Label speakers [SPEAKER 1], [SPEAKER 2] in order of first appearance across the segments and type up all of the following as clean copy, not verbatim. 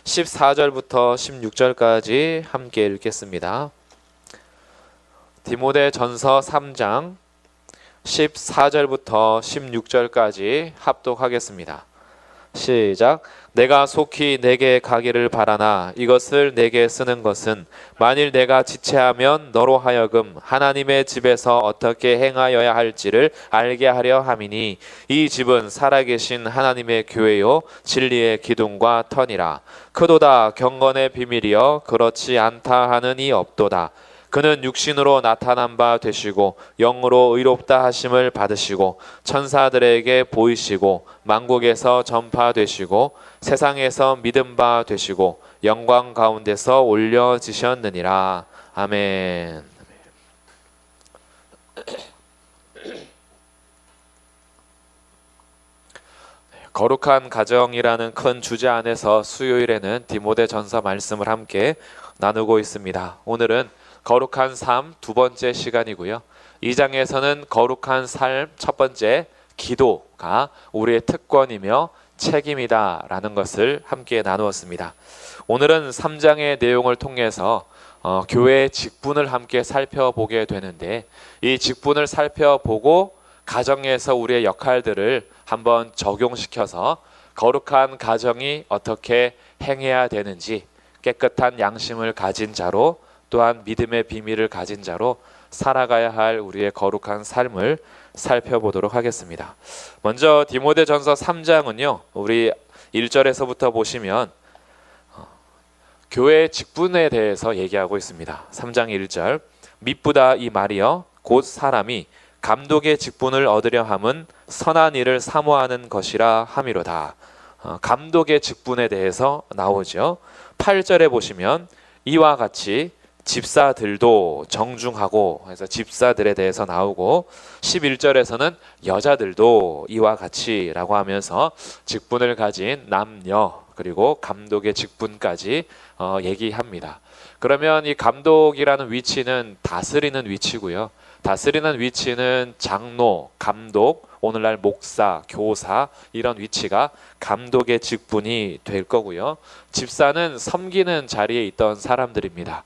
[SPEAKER 1] 14절부터 16절까지 함께 읽겠습니다. 디모데전서 3장 14절부터 16절까지 합독하겠습니다. 시작. 내가 속히 내게 가기를 바라나 이것을 내게 쓰는 것은 만일 내가 지체하면 너로 하여금 하나님의 집에서 어떻게 행하여야 할지를 알게 하려 함이니 이 집은 살아계신 하나님의 교회요 진리의 기둥과 터니라. 크도다 경건의 비밀이여 그렇지 않다 하는 이 없도다. 그는 육신으로 나타난 바 되시고 영으로 의롭다 하심을 받으시고 천사들에게 보이시고 만국에서 전파되시고 세상에서 믿음 바 되시고 영광 가운데서 올려지셨느니라. 아멘. 거룩한 가정이라는 큰 주제 안에서 수요일에는 디모데전서 말씀을 함께 나누고 있습니다. 오늘은 거룩한 삶 두 번째 시간이고요. 이 장에서는 거룩한 삶 첫 번째 기도가 우리의 특권이며 책임이다 라는 것을 함께 나누었습니다. 오늘은 3장의 내용을 통해서 교회의 직분을 함께 살펴보게 되는데 이 직분을 살펴보고 가정에서 우리의 역할들을 한번 적용시켜서 거룩한 가정이 어떻게 행해야 되는지 깨끗한 양심을 가진 자로 또한 믿음의 비밀을 가진 자로 살아가야 할 우리의 거룩한 삶을 살펴보도록 하겠습니다. 먼저 디모데전서 3장은요. 우리 1절에서부터 보시면 교회의 직분에 대해서 얘기하고 있습니다. 3장 1절 미쁘다 이 말이여 곧 사람이 감독의 직분을 얻으려 함은 선한 일을 사모하는 것이라 함이로다. 감독의 직분에 대해서 나오죠. 8절에 보시면 이와 같이 집사들도 정중하고 해서 집사들에 대해서 나오고 11절에서는 여자들도 이와 같이라고 하면서 직분을 가진 남녀 그리고 감독의 직분까지 얘기합니다. 그러면 이 감독이라는 위치는 다스리는 위치고요. 다스리는 위치는 장로, 감독, 오늘날 목사, 교사 이런 위치가 감독의 직분이 될 거고요. 집사는 섬기는 자리에 있던 사람들입니다.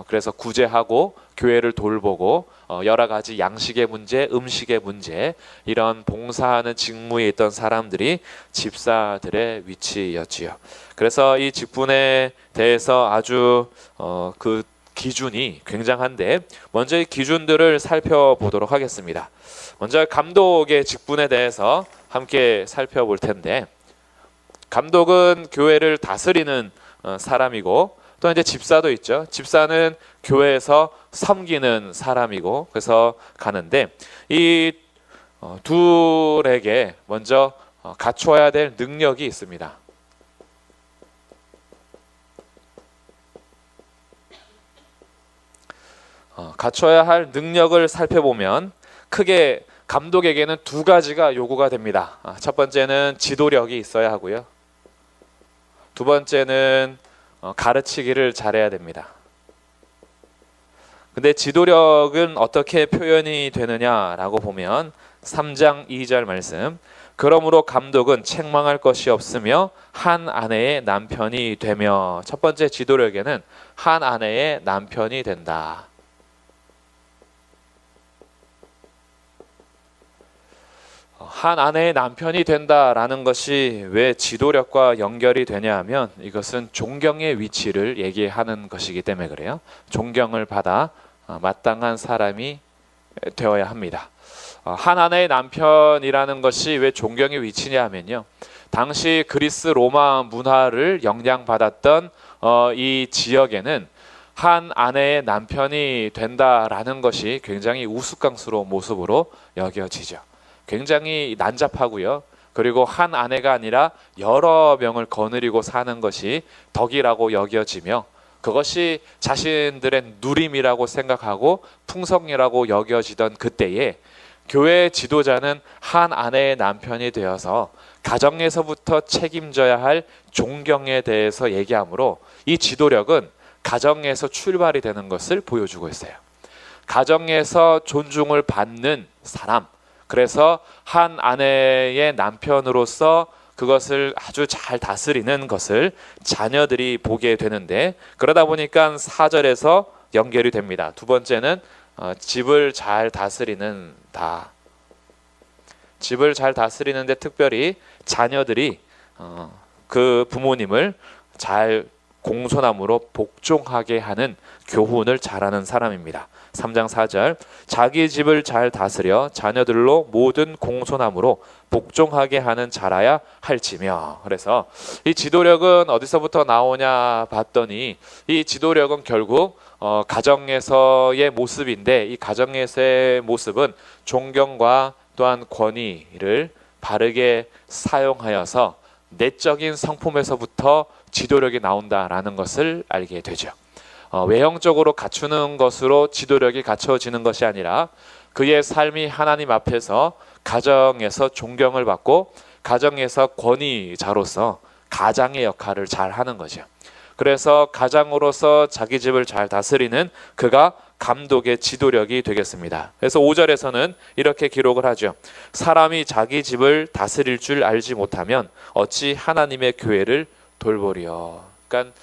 [SPEAKER 1] 그래서 구제하고 교회를 돌보고 여러 가지 양식의 문제, 음식의 문제 이런 봉사하는 직무에 있던 사람들이 집사들의 위치였지요. 그래서 이 직분에 대해서 아주 그 기준이 굉장한데 먼저 이 기준들을 살펴보도록 하겠습니다. 먼저 감독의 직분에 대해서 함께 살펴볼 텐데 감독은 교회를 다스리는 사람이고 또 이제 집사도 있죠. 집사는 교회에서 섬기는 사람이고 그래서 가는데 이 둘에게 먼저 갖춰야 될 능력이 있습니다. 갖춰야 할 능력을 살펴보면 크게 감독에게는 두 가지가 요구가 됩니다. 첫 번째는 지도력이 있어야 하고요. 두 번째는 가르치기를 잘해야 됩니다. 근데 지도력은 어떻게 표현이 되느냐라고 보면 3장 2절 말씀 그러므로 감독은 책망할 것이 없으며 한 아내의 남편이 되며 첫 번째 지도력에는 한 아내의 남편이 된다. 한 아내의 남편이 된다라는 것이 왜 지도력과 연결이 되냐 하면 이것은 존경의 위치를 얘기하는 것이기 때문에 그래요. 존경을 받아 마땅한 사람이 되어야 합니다. 한 아내의 남편이라는 것이 왜 존경의 위치냐 하면요. 당시 그리스 로마 문화를 영향받았던 이 지역에는 한 아내의 남편이 된다라는 것이 굉장히 우스꽝스러운 모습으로 여겨지죠. 굉장히 난잡하고요. 그리고 한 아내가 아니라 여러 명을 거느리고 사는 것이 덕이라고 여겨지며 그것이 자신들의 누림이라고 생각하고 풍성이라고 여겨지던 그때에 교회 지도자는 한 아내의 남편이 되어서 가정에서부터 책임져야 할 존경에 대해서 얘기하므로 이 지도력은 가정에서 출발이 되는 것을 보여주고 있어요. 가정에서 존중을 받는 사람, 그래서 한 아내의 남편으로서 그것을 아주 잘 다스리는 것을 자녀들이 보게 되는데, 그러다 보니까 4절에서 연결이 됩니다. 두 번째는 집을 잘 다스리는 집을 잘 다스리는데 특별히 자녀들이 그 부모님을 잘 공손함으로 복종하게 하는 교훈을 잘하는 사람입니다. 3장 4절, 자기 집을 잘 다스려 자녀들로 모든 공손함으로 복종하게 하는 자라야 할지며. 그래서 이 지도력은 어디서부터 나오냐 봤더니, 이 지도력은 결국 가정에서의 모습인데, 이 가정에서의 모습은 존경과 또한 권위를 바르게 사용하여서 내적인 성품에서부터 지도력이 나온다라는 것을 알게 되죠. 외형적으로 갖추는 것으로 지도력이 갖춰지는 것이 아니라 그의 삶이 하나님 앞에서 가정에서 존경을 받고 가정에서 권위자로서 가장의 역할을 잘 하는 거죠. 그래서 가장으로서 자기 집을 잘 다스리는 그가 감독의 지도력이 되겠습니다. 그래서 5절에서는 이렇게 기록을 하죠. 사람이 자기 집을 다스릴 줄 알지 못하면 어찌 하나님의 교회를 돌보리요. 그러니까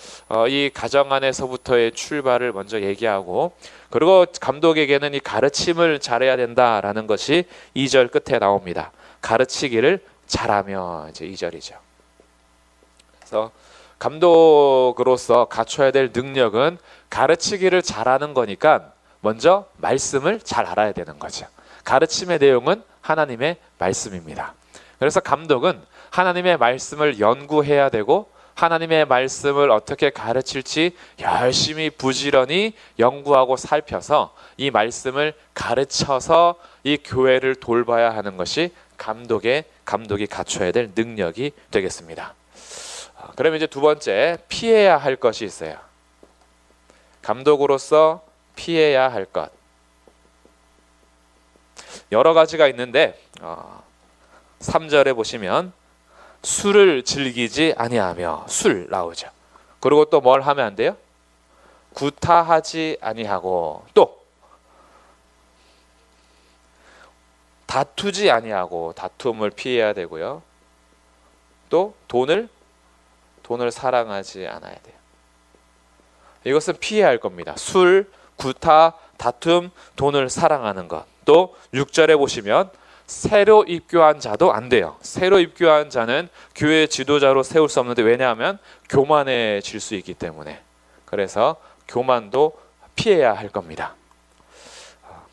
[SPEAKER 1] 이 가정 안에서부터의 출발을 먼저 얘기하고, 그리고 감독에게는 이 가르침을 잘해야 된다라는 것이 2절 끝에 나옵니다. 가르치기를 잘하며, 이제 2절이죠. 그래서 감독으로서 갖춰야 될 능력은 가르치기를 잘하는 거니까 먼저 말씀을 잘 알아야 되는 거죠. 가르침의 내용은 하나님의 말씀입니다. 그래서 감독은 하나님의 말씀을 연구해야 되고, 하나님의 말씀을 어떻게 가르칠지 열심히 부지런히 연구하고 살펴서 이 말씀을 가르쳐서 이 교회를 돌봐야 하는 것이 감독이 갖춰야 될 능력이 되겠습니다. 그러면 이제 두 번째, 피해야 할 것이 있어요. 감독으로서 피해야 할 것. 여러 가지가 있는데 3절에 보시면 술을 즐기지 아니하며, 술 나오죠. 그리고 또 뭘 하면 안 돼요? 구타하지 아니하고, 또 다투지 아니하고, 다툼을 피해야 되고요. 또 돈을 사랑하지 않아야 돼요. 이것은 피해야 할 겁니다. 술, 구타, 다툼, 돈을 사랑하는 것. 또 6절에 보시면 새로 입교한 자도 안 돼요. 새로 입교한 자는 교회 지도자로 세울 수 없는데, 왜냐하면 교만해질 수 있기 때문에. 그래서 교만도 피해야 할 겁니다.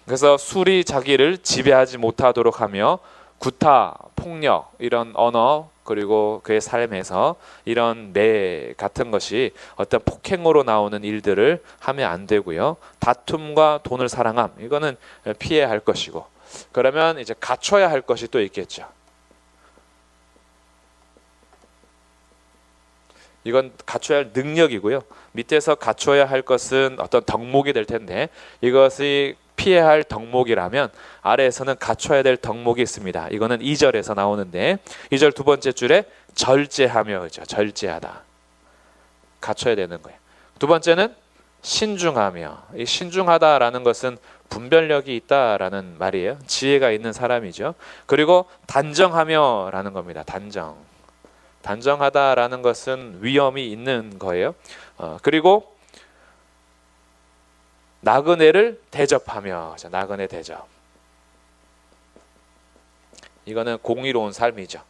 [SPEAKER 1] 그래서 술이 자기를 지배하지 못하도록 하며, 구타, 폭력, 이런 언어, 그리고 그의 삶에서 이런 매 같은 것이 어떤 폭행으로 나오는 일들을 하면 안 되고요. 다툼과 돈을 사랑함, 이거는 피해야 할 것이고, 그러면 이제 갖춰야 할 것이 또 있겠죠. 이건 갖춰야 할 능력이고요. 밑에서 갖춰야 할 것은 어떤 덕목이 될 텐데, 이것이 피해야 할 덕목이라면 아래에서는 갖춰야 될 덕목이 있습니다. 이거는 2절에서 나오는데, 2절 두 번째 줄에 절제하며죠. 절제하다. 갖춰야 되는 거예요. 두 번째는 신중하며. 이 신중하다라는 것은 분별력이 있다라는 말이에요. 지혜가 있는 사람이죠. 그리고 단정하며라는 겁니다. 단정하다라는 것은 위험이 있는 거예요. 그리고 나그네를 대접하며. 나그네 대접. 이거는 공의로운 삶이죠.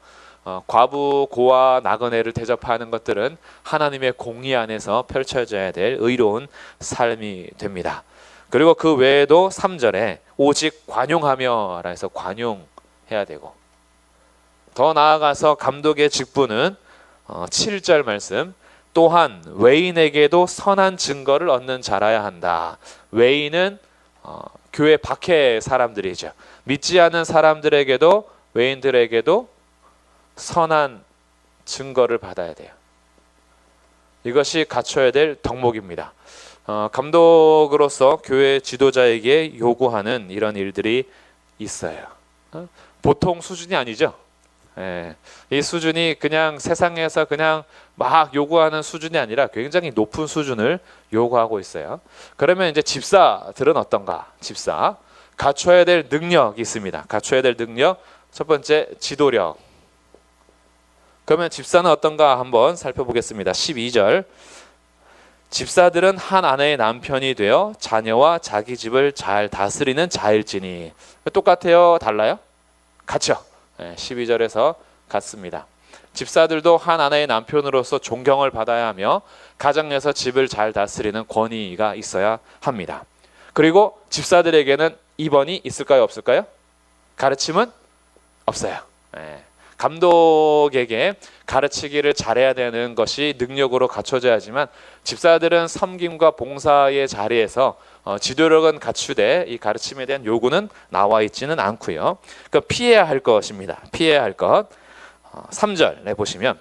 [SPEAKER 1] 과부, 고아, 나그네를 대접하는 것들은 하나님의 공의 안에서 펼쳐져야 될 의로운 삶이 됩니다. 그리고 그 외에도 3절에 오직 관용하며 라 해서 관용해야 되고, 더 나아가서 감독의 직분은 7절 말씀, 또한 외인에게도 선한 증거를 얻는 자라야 한다. 외인은 교회 밖의 사람들이죠. 믿지 않은 사람들에게도, 외인들에게도 선한 증거를 받아야 돼요. 이것이 갖춰야 될 덕목입니다. 감독으로서 교회 지도자에게 요구하는 이런 일들이 있어요. 보통 수준이 아니죠. 이 수준이 그냥 세상에서 그냥 막 요구하는 수준이 아니라 굉장히 높은 수준을 요구하고 있어요. 그러면 이제 집사들은 어떤가? 집사, 갖춰야 될 능력이 있습니다. 갖춰야 될 능력, 첫 번째 지도력. 그러면 집사는 어떤가 한번 살펴보겠습니다. 12절. 집사들은 한 아내의 남편이 되어 자녀와 자기 집을 잘 다스리는 자일지니. 똑같아요? 달라요? 같죠. 12절에서 같습니다. 집사들도 한 아내의 남편으로서 존경을 받아야 하며 가정에서 집을 잘 다스리는 권위가 있어야 합니다. 그리고 집사들에게는 입원이 있을까요? 없을까요? 가르침은 없어요. 감독에게 가르치기를 잘해야 되는 것이 능력으로 갖춰져야 하지만 집사들은 섬김과 봉사의 자리에서 지도력은 갖추되 이 가르침에 대한 요구는 나와 있지는 않고요. 그러니까 피해야 할 것입니다. 피해야 할 것. 3절에 보시면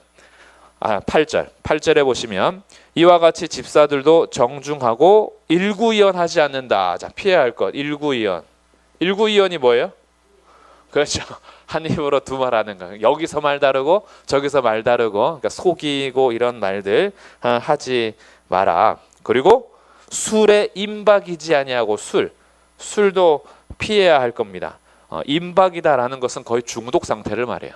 [SPEAKER 1] 8절에 보시면 이와 같이 집사들도 정중하고 일구이연하지 않는다. 자, 피해야 할 것. 일구이연. 일구이연이 뭐예요? 그렇죠. 한 입으로 두 말 하는 거. 여기서 말 다르고 저기서 말 다르고, 그러니까 속이고 이런 말들 하지 마라. 그리고 술에 임박이지 아니하고 술도 피해야 할 겁니다. 임박이다라는 것은 거의 중독 상태를 말해요.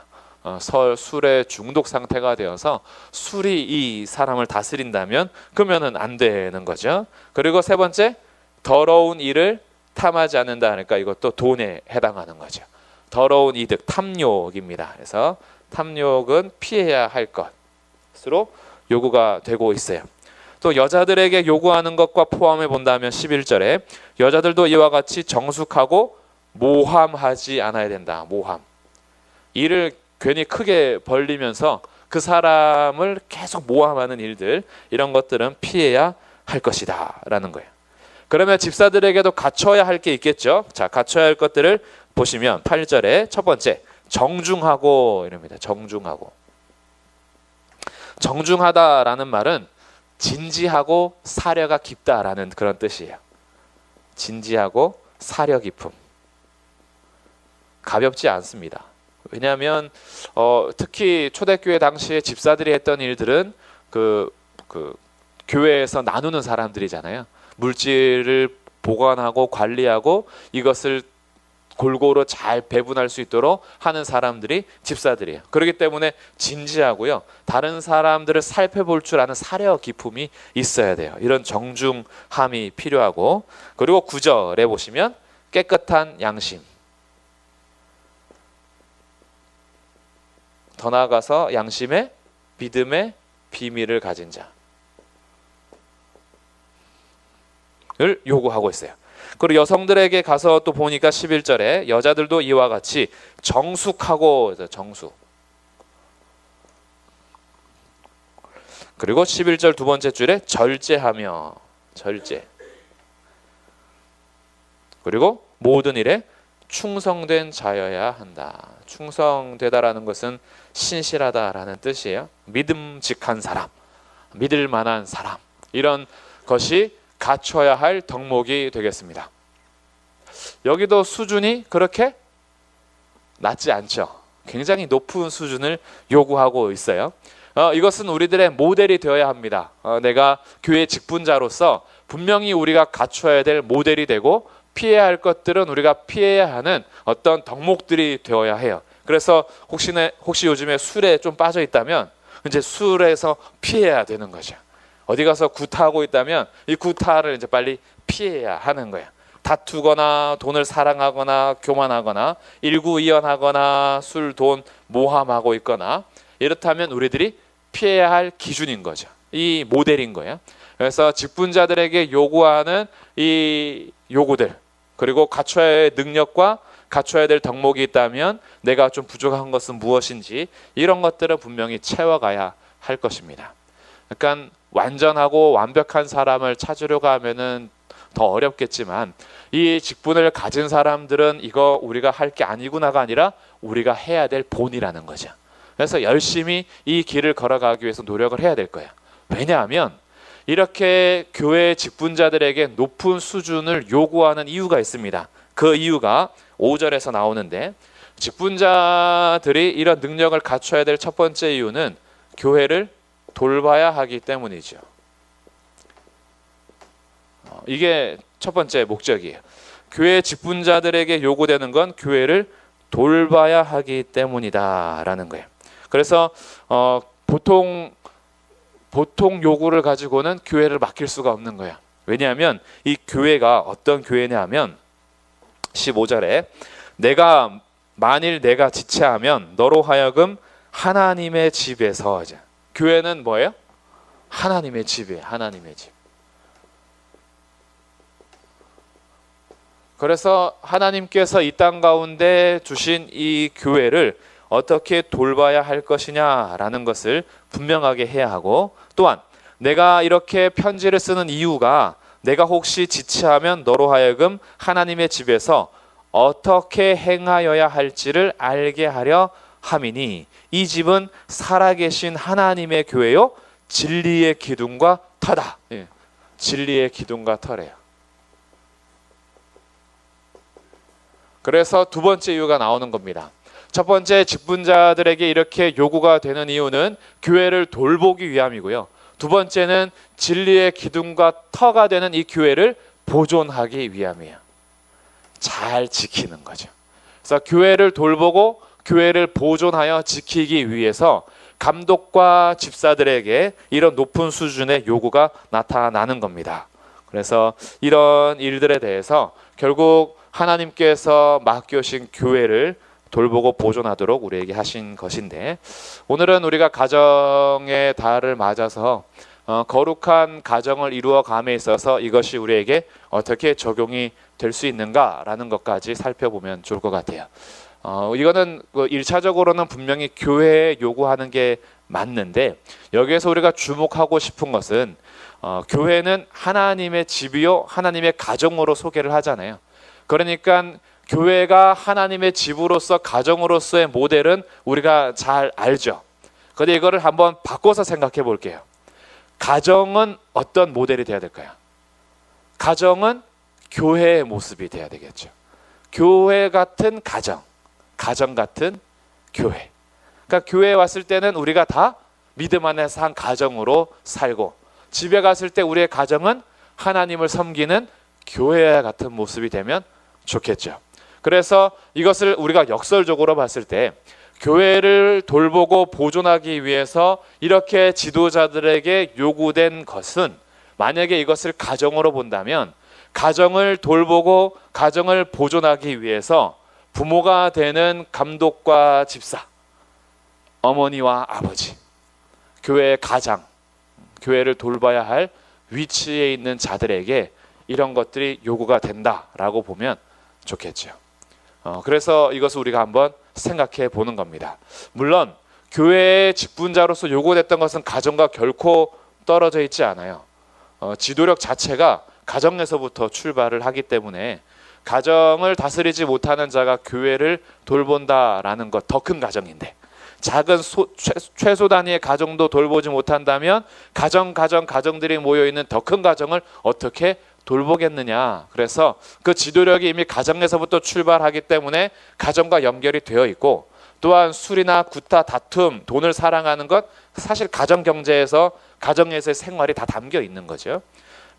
[SPEAKER 1] 술의 중독 상태가 되어서 술이 이 사람을 다스린다면 그러면은 안 되는 거죠. 그리고 세 번째, 더러운 일을 탐하지 않는다. 그러니까 이것도 돈에 해당하는 거죠. 더러운 이득, 탐욕입니다. 그래서 탐욕은 피해야 할 것으로 요구가 되고 있어요. 또 여자들에게 요구하는 것과 포함해 본다면 11절에 여자들도 이와 같이 정숙하고 모함하지 않아야 된다. 모함. 일을 괜히 크게 벌리면서 그 사람을 계속 모함하는 일들, 이런 것들은 피해야 할 것이다 라는 거예요. 그러면 집사들에게도 갖춰야 할 게 있겠죠. 자, 갖춰야 할 것들을 보시면 8절에 첫 번째, 정중하고 이럽니다. 정중하고. 정중하다라는 말은 진지하고 사려가 깊다라는 그런 뜻이에요. 진지하고 사려 깊음. 가볍지 않습니다. 왜냐하면 특히 초대교회 당시에 집사들이 했던 일들은 그 교회에서 나누는 사람들이잖아요. 물질을 보관하고 관리하고 이것을 골고루 잘 배분할 수 있도록 하는 사람들이 집사들이에요. 그렇기 때문에 진지하고요. 다른 사람들을 살펴볼 줄 아는 사려 깊음이 있어야 돼요. 이런 정중함이 필요하고, 그리고 9절에 보시면 깨끗한 양심. 더 나아가서 양심의 믿음의 비밀을 가진 자를 요구하고 있어요. 그리고 여성들에게 가서 또 보니까 11절에 여자들도 이와 같이 정숙하고, 정숙. 그리고 11절 두 번째 줄에 절제하며, 절제. 그리고 모든 일에 충성된 자여야 한다. 충성되다라는 것은 신실하다라는 뜻이에요. 믿음직한 사람, 믿을 만한 사람, 이런 것이 갖춰야 할 덕목이 되겠습니다. 여기도 수준이 그렇게 낮지 않죠. 굉장히 높은 수준을 요구하고 있어요. 이것은 우리들의 모델이 되어야 합니다. 내가 교회 직분자로서 분명히 우리가 갖춰야 될 모델이 되고, 피해야 할 것들은 우리가 피해야 하는 어떤 덕목들이 되어야 해요. 그래서 혹시 요즘에 술에 좀 빠져 있다면 이제 술에서 피해야 되는 거죠. 어디 가서 구타하고 있다면 이 구타를 이제 빨리 피해야 하는 거예요. 다투거나 돈을 사랑하거나 교만하거나 일구이연하거나 술, 돈 모함하고 있거나, 이렇다면 우리들이 피해야 할 기준인 거죠. 이 모델인 거예요. 그래서 직분자들에게 요구하는 이 요구들, 그리고 갖춰야 할 능력과 갖춰야 될 덕목이 있다면 내가 좀 부족한 것은 무엇인지, 이런 것들을 분명히 채워가야 할 것입니다. 그러니까 완전하고 완벽한 사람을 찾으려고 하면은 더 어렵겠지만, 이 직분을 가진 사람들은 이거 우리가 할 게 아니구나가 아니라 우리가 해야 될 본이라는 거죠. 그래서 열심히 이 길을 걸어가기 위해서 노력을 해야 될 거예요. 왜냐하면 이렇게 교회 직분자들에게 높은 수준을 요구하는 이유가 있습니다. 그 이유가 5절에서 나오는데, 직분자들이 이런 능력을 갖춰야 될 첫 번째 이유는 교회를 돌봐야 하기 때문이죠. 이게 첫 번째 목적이에요. 교회 직분자들에게 요구되는 건 교회를 돌봐야 하기 때문이다라는 거예요. 그래서 보통 요구를 가지고는 교회를 맡길 수가 없는 거야. 왜냐하면 이 교회가 어떤 교회냐 하면 15절에 만일 내가 지체하면 너로 하여금 하나님의 집에서, 교회는 뭐예요? 하나님의 집이에요. 하나님의 집. 그래서 하나님께서 이 땅 가운데 주신 이 교회를 어떻게 돌봐야 할 것이냐라는 것을 분명하게 해야 하고, 또한 내가 이렇게 편지를 쓰는 이유가 내가 혹시 지체하면 너로 하여금 하나님의 집에서 어떻게 행하여야 할지를 알게 하려 함이니 이 집은 살아계신 하나님의 교회요 진리의 기둥과 터다. 진리의 기둥과 터래요. 그래서 두 번째 이유가 나오는 겁니다. 첫 번째, 직분자들에게 이렇게 요구가 되는 이유는 교회를 돌보기 위함이고요. 두 번째는 진리의 기둥과 터가 되는 이 교회를 보존하기 위함이에요. 잘 지키는 거죠. 그래서 교회를 돌보고 교회를 보존하여 지키기 위해서 감독과 집사들에게 이런 높은 수준의 요구가 나타나는 겁니다. 그래서 이런 일들에 대해서 결국 하나님께서 맡겨신 교회를 돌보고 보존하도록 우리에게 하신 것인데, 오늘은 우리가 가정의 달을 맞아서 거룩한 가정을 이루어감에 있어서 이것이 우리에게 어떻게 적용이 될 수 있는가라는 것까지 살펴보면 좋을 것 같아요. 이거는 1차적으로는 분명히 교회에 요구하는 게 맞는데, 여기에서 우리가 주목하고 싶은 것은 교회는 하나님의 집이요 하나님의 가정으로 소개를 하잖아요. 그러니까 교회가 하나님의 집으로서 가정으로서의 모델은 우리가 잘 알죠. 그런데 이거를 한번 바꿔서 생각해 볼게요. 가정은 어떤 모델이 돼야 될까요? 가정은 교회의 모습이 돼야 되겠죠. 교회 같은 가정, 가정 같은 교회. 그러니까 교회에 왔을 때는 우리가 다 믿음 안에서 한 가정으로 살고, 집에 갔을 때 우리의 가정은 하나님을 섬기는 교회 같은 모습이 되면 좋겠죠. 그래서 이것을 우리가 역설적으로 봤을 때 교회를 돌보고 보존하기 위해서 이렇게 지도자들에게 요구된 것은, 만약에 이것을 가정으로 본다면 가정을 돌보고 가정을 보존하기 위해서 부모가 되는 감독과 집사, 어머니와 아버지, 교회의 가장, 교회를 돌봐야 할 위치에 있는 자들에게 이런 것들이 요구가 된다라고 보면 좋겠죠. 그래서 이것을 우리가 한번 생각해 보는 겁니다. 물론 교회의 직분자로서 요구됐던 것은 가정과 결코 떨어져 있지 않아요. 지도력 자체가 가정에서부터 출발을 하기 때문에 가정을 다스리지 못하는 자가 교회를 돌본다라는 것, 더 큰 가정인데, 작은 최소 단위의 가정도 돌보지 못한다면 가정들이 모여있는 더 큰 가정을 어떻게 돌보겠느냐. 그래서 그 지도력이 이미 가정에서부터 출발하기 때문에 가정과 연결이 되어 있고, 또한 술이나 구타, 다툼, 돈을 사랑하는 것, 사실 가정 경제에서, 가정에서의 생활이 다 담겨 있는 거죠.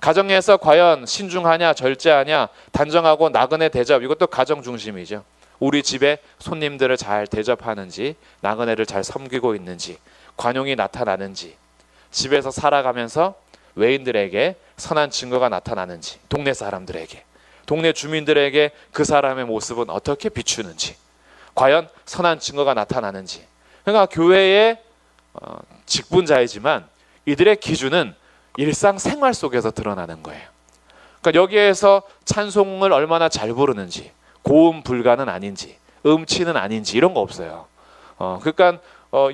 [SPEAKER 1] 가정에서 과연 신중하냐 절제하냐, 단정하고 나그네 대접, 이것도 가정 중심이죠. 우리 집에 손님들을 잘 대접하는지, 나그네를 잘 섬기고 있는지, 관용이 나타나는지, 집에서 살아가면서 외인들에게 선한 증거가 나타나는지, 동네 사람들에게, 동네 주민들에게 그 사람의 모습은 어떻게 비추는지, 과연 선한 증거가 나타나는지. 그러니까 교회의 직분자이지만 이들의 기준은 일상생활 속에서 드러나는 거예요. 그러니까 여기에서 찬송을 얼마나 잘 부르는지, 고음 불가는 아닌지, 음치는 아닌지, 이런 거 없어요. 그러니까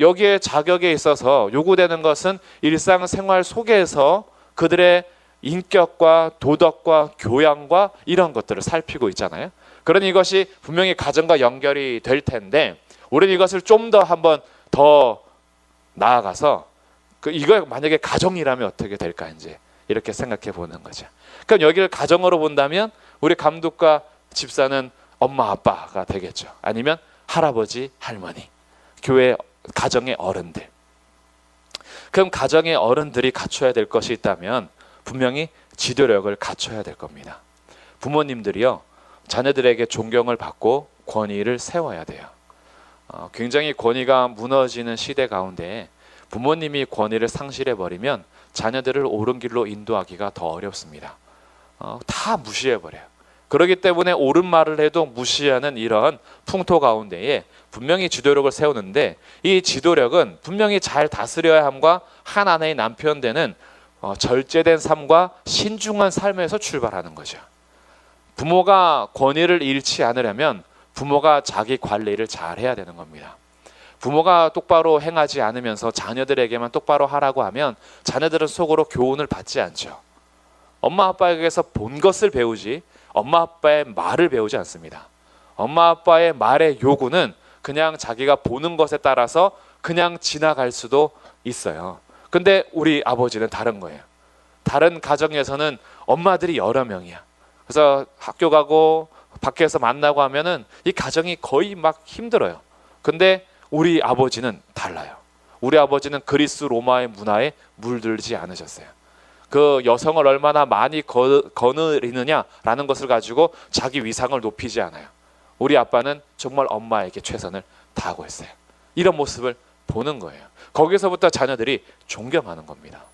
[SPEAKER 1] 여기에 자격에 있어서 요구되는 것은 일상생활 속에서 그들의 인격과 도덕과 교양과 이런 것들을 살피고 있잖아요. 그러니 이것이 분명히 가정과 연결이 될 텐데, 우리는 이것을 좀 더 한번 더 나아가서 이거 만약에 가정이라면 어떻게 될까, 이제 이렇게 생각해 보는 거죠. 그럼 여기를 가정으로 본다면 우리 감독과 집사는 엄마 아빠가 되겠죠. 아니면 할아버지 할머니, 교회 가정의 어른들. 그럼 가정의 어른들이 갖춰야 될 것이 있다면 분명히 지도력을 갖춰야 될 겁니다. 부모님들이요, 자녀들에게 존경을 받고 권위를 세워야 돼요. 굉장히 권위가 무너지는 시대 가운데 부모님이 권위를 상실해 버리면 자녀들을 옳은 길로 인도하기가 더 어렵습니다. 다 무시해 버려요. 그렇기 때문에 옳은 말을 해도 무시하는 이런 풍토 가운데에 분명히 지도력을 세우는데, 이 지도력은 분명히 잘 다스려야 함과 한 아내의 남편 되는 절제된 삶과 신중한 삶에서 출발하는 거죠. 부모가 권위를 잃지 않으려면 부모가 자기 관리를 잘 해야 되는 겁니다. 부모가 똑바로 행하지 않으면서 자녀들에게만 똑바로 하라고 하면 자녀들은 속으로 교훈을 받지 않죠. 엄마 아빠에게서 본 것을 배우지 엄마 아빠의 말을 배우지 않습니다. 엄마 아빠의 말의 요구는 그냥 자기가 보는 것에 따라서 그냥 지나갈 수도 있어요. 근데 우리 아버지는 다른 거예요. 다른 가정에서는 엄마들이 여러 명이야. 그래서 학교 가고 밖에서 만나고 하면은 이 가정이 거의 막 힘들어요. 근데 우리 아버지는 달라요. 우리 아버지는 그리스 로마의 문화에 물들지 않으셨어요. 그 여성을 얼마나 많이 거느리느냐라는 것을 가지고 자기 위상을 높이지 않아요. 우리 아빠는 정말 엄마에게 최선을 다하고 있어요. 이런 모습을 보는 거예요. 거기서부터 자녀들이 존경하는 겁니다.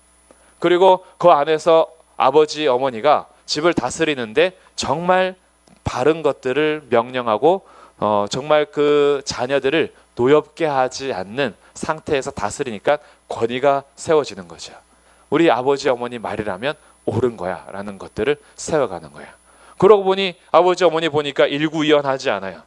[SPEAKER 1] 그리고 그 안에서 아버지 어머니가 집을 다스리는데 정말 바른 것들을 명령하고 정말 그 자녀들을 노엽게 하지 않는 상태에서 다스리니까 권위가 세워지는 거죠. 우리 아버지 어머니 말이라면 옳은 거야 라는 것들을 세워가는 거야. 그러고 보니 아버지 어머니 보니까 일구이연하지 않아요.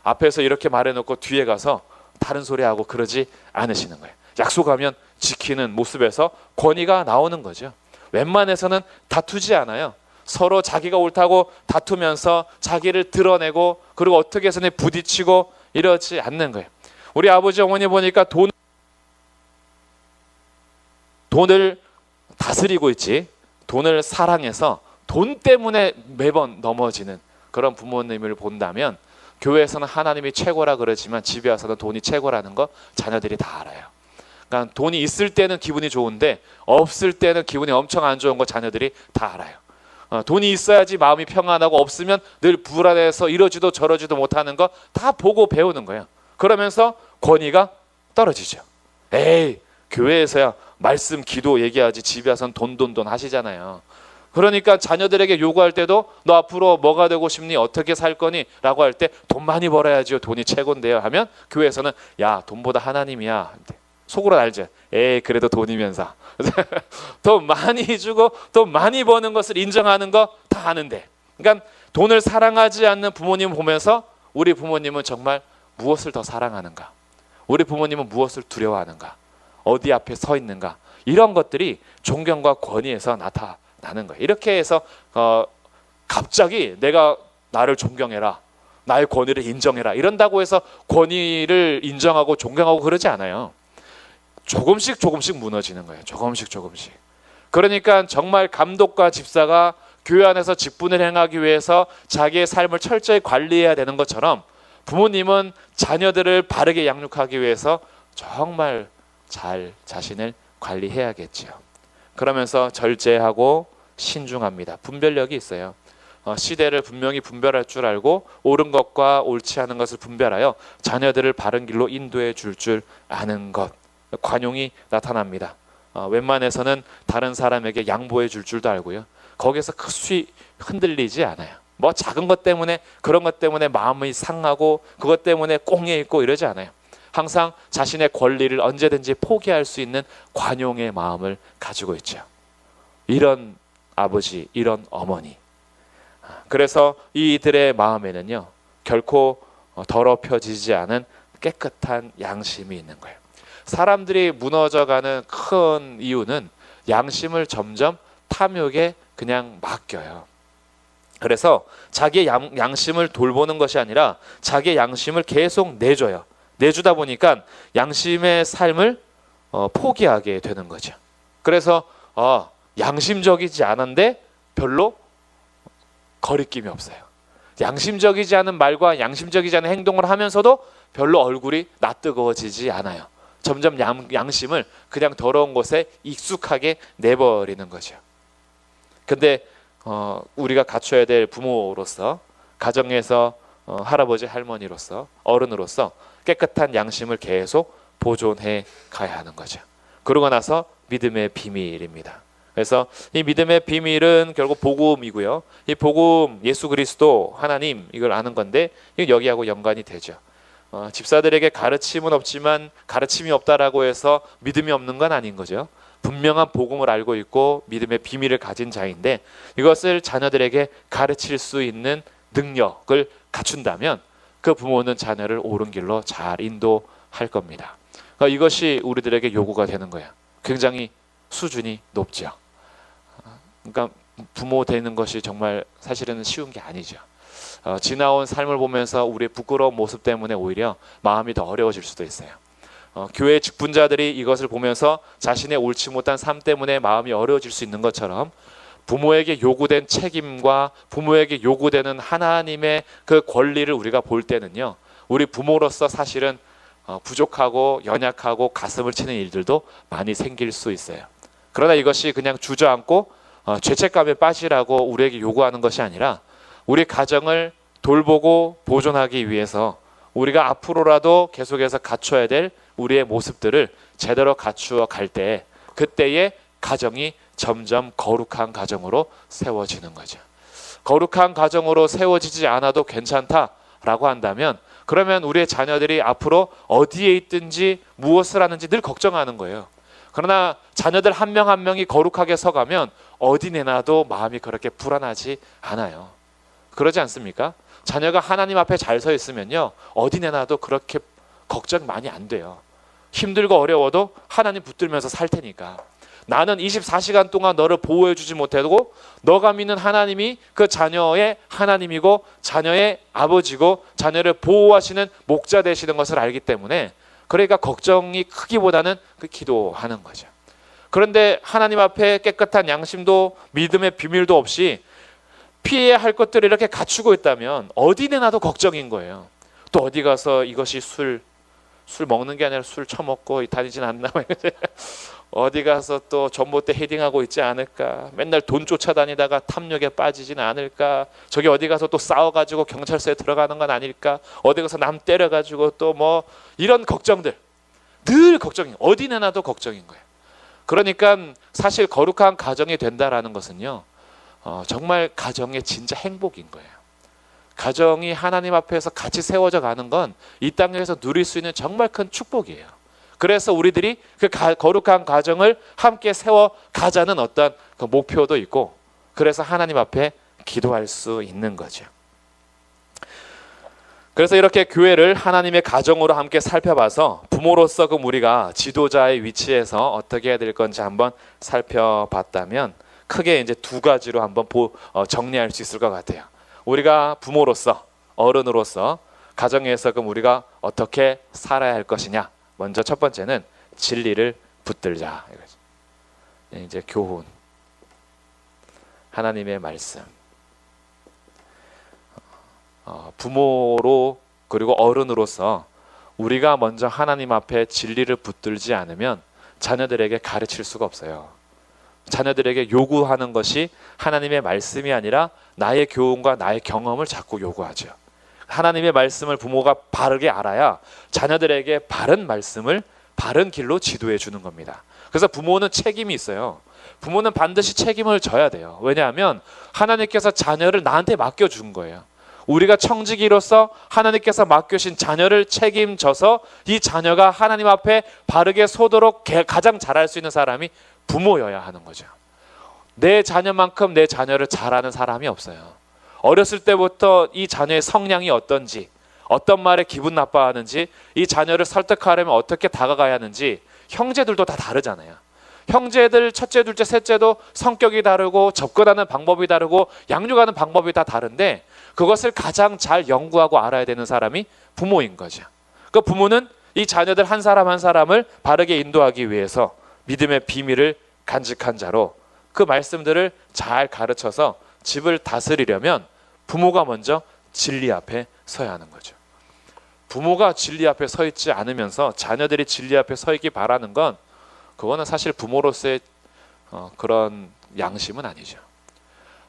[SPEAKER 1] 앞에서 이렇게 말해놓고 뒤에 가서 다른 소리하고 그러지 않으시는 거예요. 약속하면 지키는 모습에서 권위가 나오는 거죠. 웬만해서는 다투지 않아요. 서로 자기가 옳다고 다투면서 자기를 드러내고 그리고 어떻게 해서는 부딪히고 이러지 않는 거예요. 우리 아버지 어머니 보니까 돈을 다스리고 있지, 돈을 사랑해서 돈 때문에 매번 넘어지는 그런 부모님을 본다면, 교회에서는 하나님이 최고라 그러지만 집에 와서는 돈이 최고라는 거 자녀들이 다 알아요. 그러니까 돈이 있을 때는 기분이 좋은데 없을 때는 기분이 엄청 안 좋은 거 자녀들이 다 알아요. 돈이 있어야지 마음이 평안하고 없으면 늘 불안해서 이러지도 저러지도 못하는 거 다 보고 배우는 거예요. 그러면서 권위가 떨어지죠. 에이, 교회에서야 말씀 기도 얘기하지 집에 와서는 돈 하시잖아요. 그러니까 자녀들에게 요구할 때도 너 앞으로 뭐가 되고 싶니? 어떻게 살 거니? 라고 할 때 돈 많이 벌어야지요. 돈이 최고인데요 하면 교회에서는 야, 돈보다 하나님이야. 속으로 알죠. 에이, 그래도 돈이면서 돈 많이 주고 돈 많이 버는 것을 인정하는 거 다 아는데, 그러니까 돈을 사랑하지 않는 부모님 보면서 우리 부모님은 정말 무엇을 더 사랑하는가? 우리 부모님은 무엇을 두려워하는가? 어디 앞에 서 있는가? 이런 것들이 존경과 권위에서 나타나는 거예요. 이렇게 해서 갑자기 내가 나를 존경해라, 나의 권위를 인정해라 이런다고 해서 권위를 인정하고 존경하고 그러지 않아요. 조금씩 무너지는 거예요. 조금씩. 그러니까 정말 감독과 집사가 교회 안에서 직분을 행하기 위해서 자기의 삶을 철저히 관리해야 되는 것처럼 부모님은 자녀들을 바르게 양육하기 위해서 정말 잘 자신을 관리해야겠죠. 그러면서 절제하고 신중합니다. 분별력이 있어요. 시대를 분명히 분별할 줄 알고 옳은 것과 옳지 않은 것을 분별하여 자녀들을 바른 길로 인도해 줄 아는 것, 관용이 나타납니다. 웬만해서는 다른 사람에게 양보해 줄 줄도 알고요. 거기서 크게 흔들리지 않아요. 뭐 작은 것 때문에 그런 것 때문에 마음이 상하고 그것 때문에 꽁해 있고 이러지 않아요. 항상 자신의 권리를 언제든지 포기할 수 있는 관용의 마음을 가지고 있죠. 이런 아버지, 이런 어머니. 그래서 이들의 마음에는요, 결코 더럽혀지지 않은 깨끗한 양심이 있는 거예요. 사람들이 무너져가는 큰 이유는 양심을 점점 탐욕에 그냥 맡겨요. 그래서 자기의 양심을 돌보는 것이 아니라 자기의 양심을 계속 내줘요. 내주다 보니까 양심의 삶을 포기하게 되는 거죠. 그래서 양심적이지 않은데 별로 거리낌이 없어요. 양심적이지 않은 말과 양심적이지 않은 행동을 하면서도 별로 얼굴이 낯뜨거워지지 않아요. 점점 양심을 그냥 더러운 곳에 익숙하게 내버리는 거죠. 근데 우리가 갖춰야 될 부모로서, 가정에서 할아버지 할머니로서, 어른으로서 깨끗한 양심을 계속 보존해 가야 하는 거죠. 그러고 나서 믿음의 비밀입니다. 그래서 이 믿음의 비밀은 결국 복음이고요. 이 복음, 예수 그리스도, 하나님, 이걸 아는 건데 이건 여기하고 연관이 되죠. 집사들에게 가르침은 없지만 가르침이 없다라고 해서 믿음이 없는 건 아닌 거죠. 분명한 복음을 알고 있고 믿음의 비밀을 가진 자인데 이것을 자녀들에게 가르칠 수 있는 능력을 갖춘다면 그 부모는 자녀를 옳은 길로 잘 인도할 겁니다. 그러니까 이것이 우리들에게 요구가 되는 거야. 굉장히 수준이 높죠. 그러니까 부모 되는 것이 정말 사실은 쉬운 게 아니죠. 지나온 삶을 보면서 우리의 부끄러운 모습 때문에 오히려 마음이 더 어려워질 수도 있어요. 교회 직분자들이 이것을 보면서 자신의 옳지 못한 삶 때문에 마음이 어려워질 수 있는 것처럼 부모에게 요구된 책임과 부모에게 요구되는 하나님의 그 권리를 우리가 볼 때는요, 우리 부모로서 사실은 부족하고 연약하고 가슴을 치는 일들도 많이 생길 수 있어요. 그러나 이것이 그냥 주저앉고 죄책감에 빠지라고 우리에게 요구하는 것이 아니라 우리 가정을 돌보고 보존하기 위해서 우리가 앞으로라도 계속해서 갖춰야 될 우리의 모습들을 제대로 갖추어 갈 때 그때의 가정이 점점 거룩한 가정으로 세워지는 거죠. 거룩한 가정으로 세워지지 않아도 괜찮다라고 한다면 그러면 우리의 자녀들이 앞으로 어디에 있든지 무엇을 하는지 늘 걱정하는 거예요. 그러나 자녀들 한 명 한 명이 거룩하게 서가면 어디 내놔도 마음이 그렇게 불안하지 않아요. 그러지 않습니까? 자녀가 하나님 앞에 잘 서 있으면요, 어디 내놔도 그렇게 걱정 많이 안 돼요. 힘들고 어려워도 하나님 붙들면서 살 테니까. 나는 24시간 동안 너를 보호해 주지 못해도 너가 믿는 하나님이 그 자녀의 하나님이고 자녀의 아버지고 자녀를 보호하시는 목자 되시는 것을 알기 때문에 그러니까 걱정이 크기보다는 그 기도하는 거죠. 그런데 하나님 앞에 깨끗한 양심도 믿음의 비밀도 없이 피해야 할 것들을 이렇게 갖추고 있다면 어디 내놔도 걱정인 거예요. 또 어디 가서 이것이 술 먹는 게 아니라 술 처먹고 다니진 않나 어디 가서 또 전봇대 헤딩하고 있지 않을까, 맨날 돈 쫓아다니다가 탐욕에 빠지진 않을까, 저기 어디 가서 또 싸워가지고 경찰서에 들어가는 건 아닐까, 어디 가서 남 때려가지고 또 뭐 이런 걱정들, 늘 걱정이, 어디 내놔도 걱정인 거예요. 그러니까 사실 거룩한 가정이 된다라는 것은요, 정말 가정의 진짜 행복인 거예요. 가정이 하나님 앞에서 같이 세워져 가는 건 이 땅에서 누릴 수 있는 정말 큰 축복이에요. 그래서 우리들이 그 거룩한 가정을 함께 세워 가자는 어떤 그 목표도 있고, 그래서 하나님 앞에 기도할 수 있는 거죠. 그래서 이렇게 교회를 하나님의 가정으로 함께 살펴봐서 부모로서 그 우리가 지도자의 위치에서 어떻게 해야 될 건지 한번 살펴봤다면 크게 이제 두 가지로 한번 정리할 수 있을 것 같아요. 우리가 부모로서, 어른으로서 가정에서 그럼 우리가 어떻게 살아야 할 것이냐. 먼저 첫 번째는 진리를 붙들자. 이거죠. 이제 교훈, 하나님의 말씀. 부모로 그리고 어른으로서 우리가 먼저 하나님 앞에 진리를 붙들지 않으면 자녀들에게 가르칠 수가 없어요. 자녀들에게 요구하는 것이 하나님의 말씀이 아니라 나의 교훈과 나의 경험을 자꾸 요구하죠. 하나님의 말씀을 부모가 바르게 알아야 자녀들에게 바른 말씀을 바른 길로 지도해 주는 겁니다. 그래서 부모는 책임이 있어요. 부모는 반드시 책임을 져야 돼요. 왜냐하면 하나님께서 자녀를 나한테 맡겨준 거예요. 우리가 청지기로서 하나님께서 맡겨신 자녀를 책임져서 이 자녀가 하나님 앞에 바르게 서도록 가장 잘할 수 있는 사람이 부모여야 하는 거죠. 내 자녀만큼 내 자녀를 잘 아는 사람이 없어요. 어렸을 때부터 이 자녀의 성향이 어떤지, 어떤 말에 기분 나빠하는지, 이 자녀를 설득하려면 어떻게 다가가야 하는지, 형제들도 다 다르잖아요. 형제들 첫째, 둘째, 셋째도 성격이 다르고 접근하는 방법이 다르고 양육하는 방법이 다 다른데 그것을 가장 잘 연구하고 알아야 되는 사람이 부모인 거죠. 그 부모는 이 자녀들 한 사람 한 사람을 바르게 인도하기 위해서 믿음의 비밀을 간직한 자로 그 말씀들을 잘 가르쳐서 집을 다스리려면 부모가 먼저 진리 앞에 서야 하는 거죠. 부모가 진리 앞에 서 있지 않으면서 자녀들이 진리 앞에 서 있기 바라는 건 그거는 사실 부모로서의 그런 양심은 아니죠.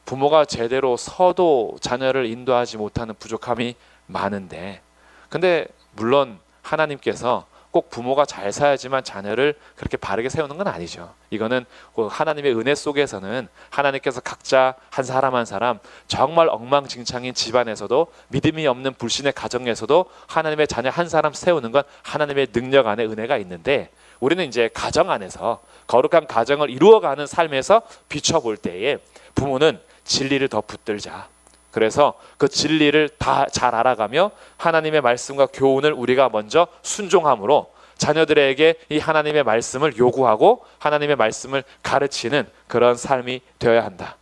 [SPEAKER 1] 부모가 제대로 서도 자녀를 인도하지 못하는 부족함이 많은데, 근데 물론 하나님께서 꼭 부모가 잘 살아야지만 자녀를 그렇게 바르게 세우는 건 아니죠. 이거는 하나님의 은혜 속에서는 하나님께서 각자 한 사람 한 사람 정말 엉망진창인 집안에서도 믿음이 없는 불신의 가정에서도 하나님의 자녀 한 사람 세우는 건 하나님의 능력 안에 은혜가 있는데, 우리는 이제 가정 안에서 거룩한 가정을 이루어가는 삶에서 비춰볼 때에 부모는 진리를 더 붙들자. 그래서 그 진리를 다 잘 알아가며 하나님의 말씀과 교훈을 우리가 먼저 순종함으로 자녀들에게 이 하나님의 말씀을 요구하고 하나님의 말씀을 가르치는 그런 삶이 되어야 한다.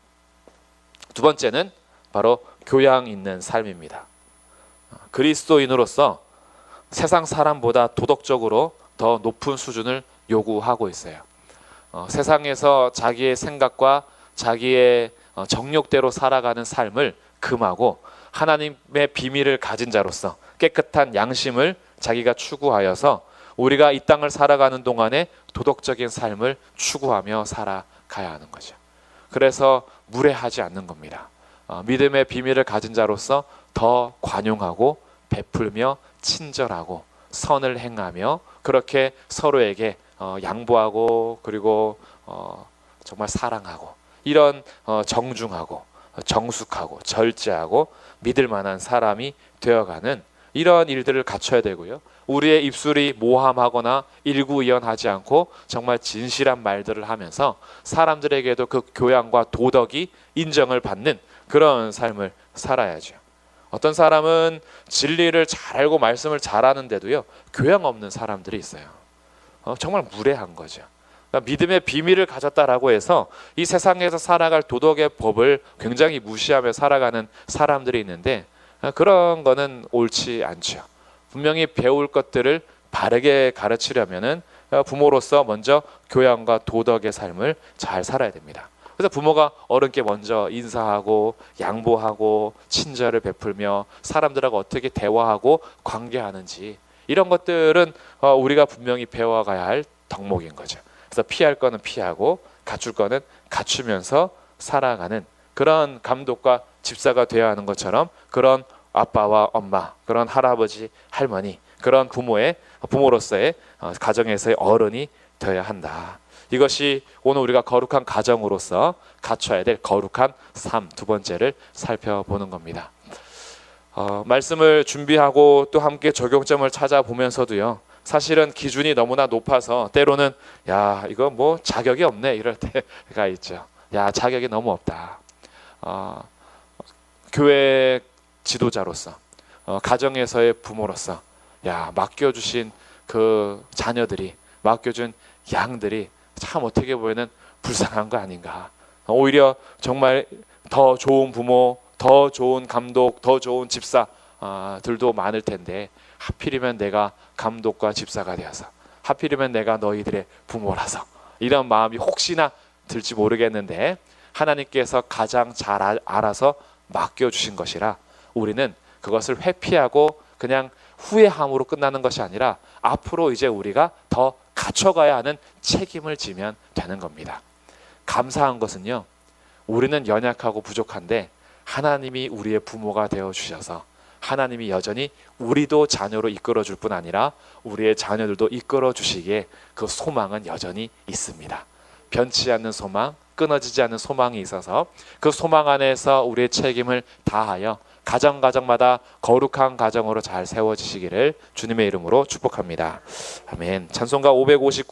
[SPEAKER 1] 두 번째는 바로 교양 있는 삶입니다. 그리스도인으로서 세상 사람보다 도덕적으로 더 높은 수준을 요구하고 있어요. 세상에서 자기의 생각과 자기의 정욕대로 살아가는 삶을 금하고 하나님의 비밀을 가진 자로서 깨끗한 양심을 자기가 추구하여서 우리가 이 땅을 살아가는 동안에 도덕적인 삶을 추구하며 살아가야 하는 거죠. 그래서 무례하지 않는 겁니다. 믿음의 비밀을 가진 자로서 더 관용하고 베풀며 친절하고 선을 행하며 그렇게 서로에게 양보하고 그리고 정말 사랑하고 이런 정중하고 정숙하고 절제하고 믿을 만한 사람이 되어가는 이런 일들을 갖춰야 되고요. 우리의 입술이 모함하거나 일구이연하지 않고 정말 진실한 말들을 하면서 사람들에게도 그 교양과 도덕이 인정을 받는 그런 삶을 살아야죠. 어떤 사람은 진리를 잘 알고 말씀을 잘하는데도요, 교양 없는 사람들이 있어요. 정말 무례한 거죠. 그러니까 믿음의 비밀을 가졌다라고 해서 이 세상에서 살아갈 도덕의 법을 굉장히 무시하며 살아가는 사람들이 있는데, 그런 거는 옳지 않죠. 분명히 배울 것들을 바르게 가르치려면은 부모로서 먼저 교양과 도덕의 삶을 잘 살아야 됩니다. 그래서 부모가 어른께 먼저 인사하고 양보하고 친절을 베풀며 사람들하고 어떻게 대화하고 관계하는지, 이런 것들은 우리가 분명히 배워가야 할 덕목인 거죠. 그래서 피할 거는 피하고 갖출 거는 갖추면서 살아가는 그런 감독과 집사가 되어야 하는 것처럼, 그런 아빠와 엄마, 그런 할아버지, 할머니, 그런 부모로서의 가정에서의 어른이 되어야 한다. 이것이 오늘 우리가 거룩한 가정으로서 갖춰야 될 거룩한 삶 두 번째를 살펴보는 겁니다. 말씀을 준비하고 또 함께 적용점을 찾아보면서도요, 사실은 기준이 너무나 높아서 때로는 야, 이거 뭐 자격이 없네 이럴 때가 있죠. 야, 자격이 너무 없다. 교회 지도자로서, 가정에서의 부모로서, 야, 맡겨주신 그 자녀들이, 맡겨준 양들이 참 어떻게 보면은 불쌍한 거 아닌가. 오히려 정말 더 좋은 부모, 더 좋은 감독, 더 좋은 집사들도 많을 텐데, 하필이면 내가 감독과 집사가 되어서, 하필이면 내가 너희들의 부모라서, 이런 마음이 혹시나 들지 모르겠는데, 하나님께서 가장 잘 알아서 맡겨주신 것이라 우리는 그것을 회피하고 그냥 후회함으로 끝나는 것이 아니라 앞으로 이제 우리가 더 갖춰가야 하는 책임을 지면 되는 겁니다. 감사한 것은요, 우리는 연약하고 부족한데 하나님이 우리의 부모가 되어 주셔서 하나님이 여전히 우리도 자녀로 이끌어 줄 뿐 아니라 우리의 자녀들도 이끌어 주시기에 그 소망은 여전히 있습니다. 변치 않는 소망, 끊어지지 않는 소망이 있어서 그 소망 안에서 우리의 책임을 다하여 가정마다 거룩한 가정으로 잘 세워지시기를 주님의 이름으로 축복합니다. 아멘. 찬송가 559